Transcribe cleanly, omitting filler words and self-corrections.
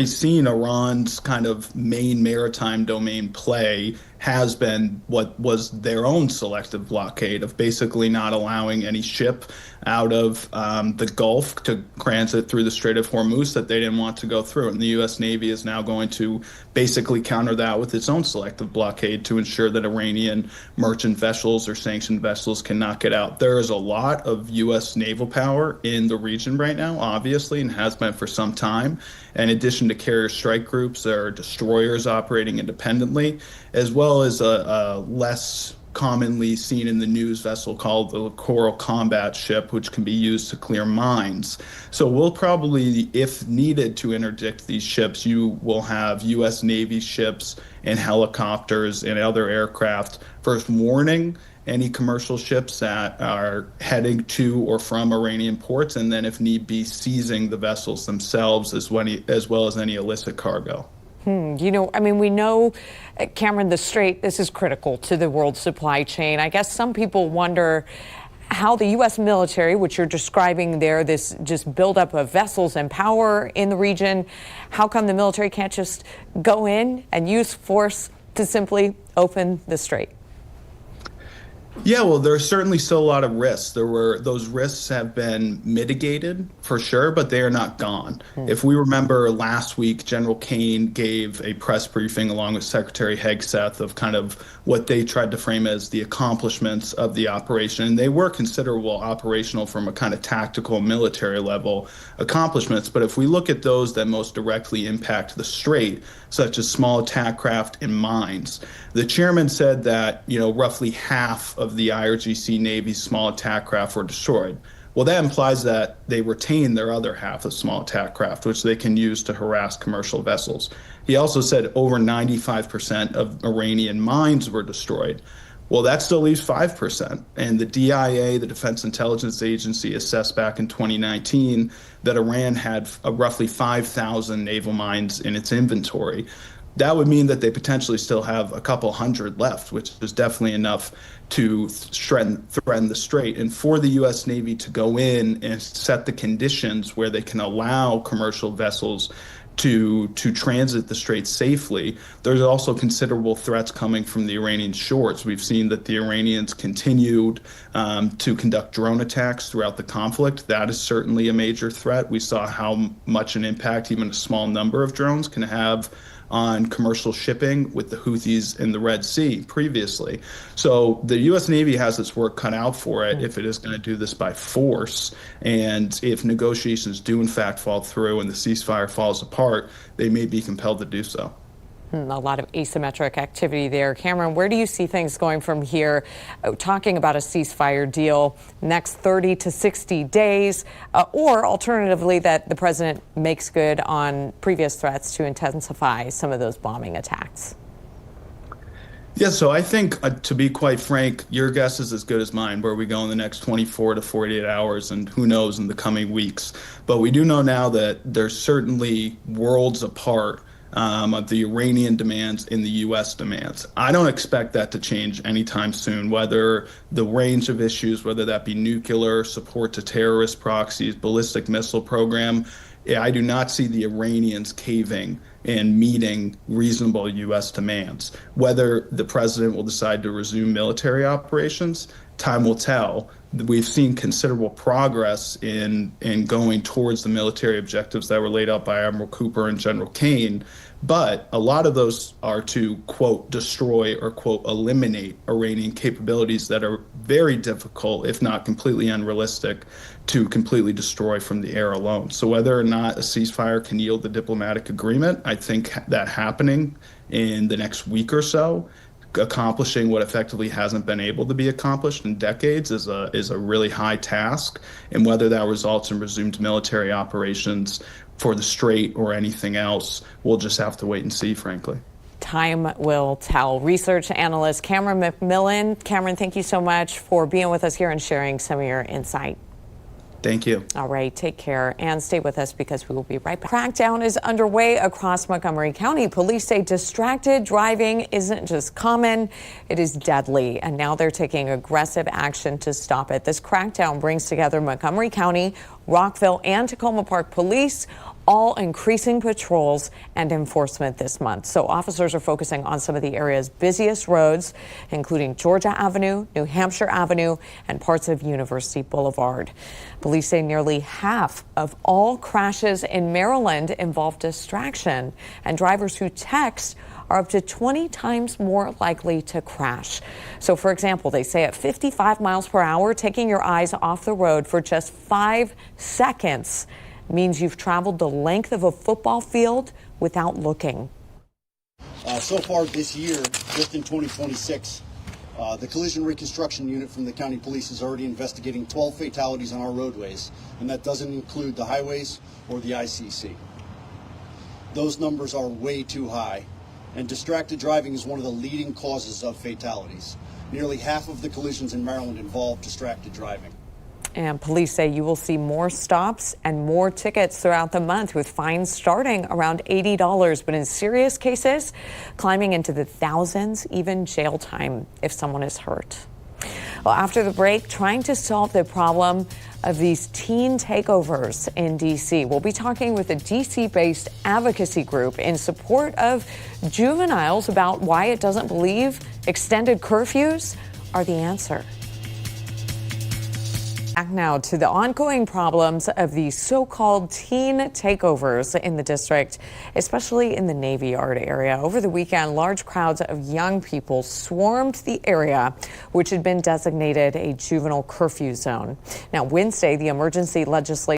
seen Iran's kind of main maritime domain play has been what was their own selective blockade of basically not allowing any ship out of the Gulf to transit through the Strait of Hormuz that they didn't want to go through. And the U.S. Navy is now going to basically counter that with its own selective blockade to ensure that Iranian merchant vessels or sanctioned vessels cannot get out. There is a lot of U.S. naval power in the region right now, obviously, and has been for some time. In addition to carrier strike groups, there are destroyers operating independently, as well as a less commonly seen in the news vessel called the Littoral Combat Ship, which can be used to clear mines. So we'll probably, if needed to interdict these ships, you will have U.S. Navy ships and helicopters and other aircraft first warning any commercial ships that are heading to or from Iranian ports, and then if need be, seizing the vessels themselves as well as any illicit cargo. We know, Cameron, the Strait, this is critical to the world supply chain. I guess some people wonder how the U.S. military, which you're describing there, this just buildup of vessels and power in the region, how come the military can't just go in and use force to simply open the Strait? Yeah, well, there's certainly still a lot of risks. Those risks have been mitigated for sure, but they are not gone. If we remember last week, General Kane gave a press briefing along with Secretary Hegseth of kind of what they tried to frame as the accomplishments of the operation. And they were considerable operational from a kind of tactical military level accomplishments. But if we look at those that most directly impact the Strait, such as small attack craft and mines, the chairman said that, roughly half of the IRGC Navy's small attack craft were destroyed. Well, that implies that they retain their other half of small attack craft, which they can use to harass commercial vessels. He also said over 95% of Iranian mines were destroyed. Well, that still leaves 5%. And the DIA, the Defense Intelligence Agency, assessed back in 2019 that Iran had roughly 5,000 naval mines in its inventory. That would mean that they potentially still have a couple hundred left, which is definitely enough to threaten the Strait. And for the U.S. Navy to go in and set the conditions where they can allow commercial vessels to transit the Strait safely, there's also considerable threats coming from the Iranian shores. We've seen that the Iranians continued to conduct drone attacks throughout the conflict. That is certainly a major threat. We saw how much an impact even a small number of drones can have on commercial shipping with the Houthis in the Red Sea previously. So the U.S. Navy has its work cut out for it if it is going to do this by force. And if negotiations do in fact fall through and the ceasefire falls apart, they may be compelled to do so. A lot of asymmetric activity there. Cameron, where do you see things going from here? Talking about a ceasefire deal next 30 to 60 days, or alternatively that the president makes good on previous threats to intensify some of those bombing attacks. Yeah, so I think, to be quite frank, your guess is as good as mine where we go in the next 24 to 48 hours and who knows in the coming weeks. But we do know now that there's certainly worlds apart of the Iranian demands and the U.S. demands. I don't expect that to change anytime soon, whether the range of issues, whether that be nuclear, support to terrorist proxies, ballistic missile program. I do not see the Iranians caving and meeting reasonable U.S. demands. Whether the president will decide to resume military operations, time will tell. We've seen considerable progress in going towards the military objectives that were laid out by Admiral Cooper and General Kane, but a lot of those are to, quote, destroy or, quote, eliminate Iranian capabilities that are very difficult, if not completely unrealistic, to completely destroy from the air alone. So whether or not a ceasefire can yield the diplomatic agreement, I think that happening in the next week or so, accomplishing what effectively hasn't been able to be accomplished in decades is a really high task. And whether that results in resumed military operations for the Strait or anything else, we'll just have to wait and see, frankly. Time will tell. Research analyst Cameron McMillan. Cameron, thank you so much for being with us here and sharing some of your insight. Thank you. All right, take care and stay with us because we will be right back. Crackdown is underway across Montgomery County. Police say distracted driving isn't just common, it is deadly. And now they're taking aggressive action to stop it. This crackdown brings together Montgomery County, Rockville, and Tacoma Park police, all increasing patrols and enforcement this month. So officers are focusing on some of the area's busiest roads, including Georgia Avenue, New Hampshire Avenue, and parts of University Boulevard. Police say nearly half of all crashes in Maryland involve distraction, and drivers who text are up to 20 times more likely to crash. So, for example, they say at 55 miles per hour, taking your eyes off the road for just 5 seconds means you've traveled the length of a football field without looking. So far this year, just in 2026, the collision reconstruction unit from the county police is already investigating 12 fatalities on our roadways, and that doesn't include the highways or the ICC. Those numbers are way too high, and distracted driving is one of the leading causes of fatalities. Nearly half of the collisions in Maryland involve distracted driving. And police say you will see more stops and more tickets throughout the month, with fines starting around $80, but in serious cases, climbing into the thousands, even jail time if someone is hurt. Well, after the break, trying to solve the problem of these teen takeovers in D.C. We'll be talking with a D.C.-based advocacy group in support of juveniles about why it doesn't believe extended curfews are the answer. Back now to the ongoing problems of the so-called teen takeovers in the district, especially in the Navy Yard area. Over the weekend, large crowds of young people swarmed the area, which had been designated a juvenile curfew zone. Now, Wednesday, the emergency legislation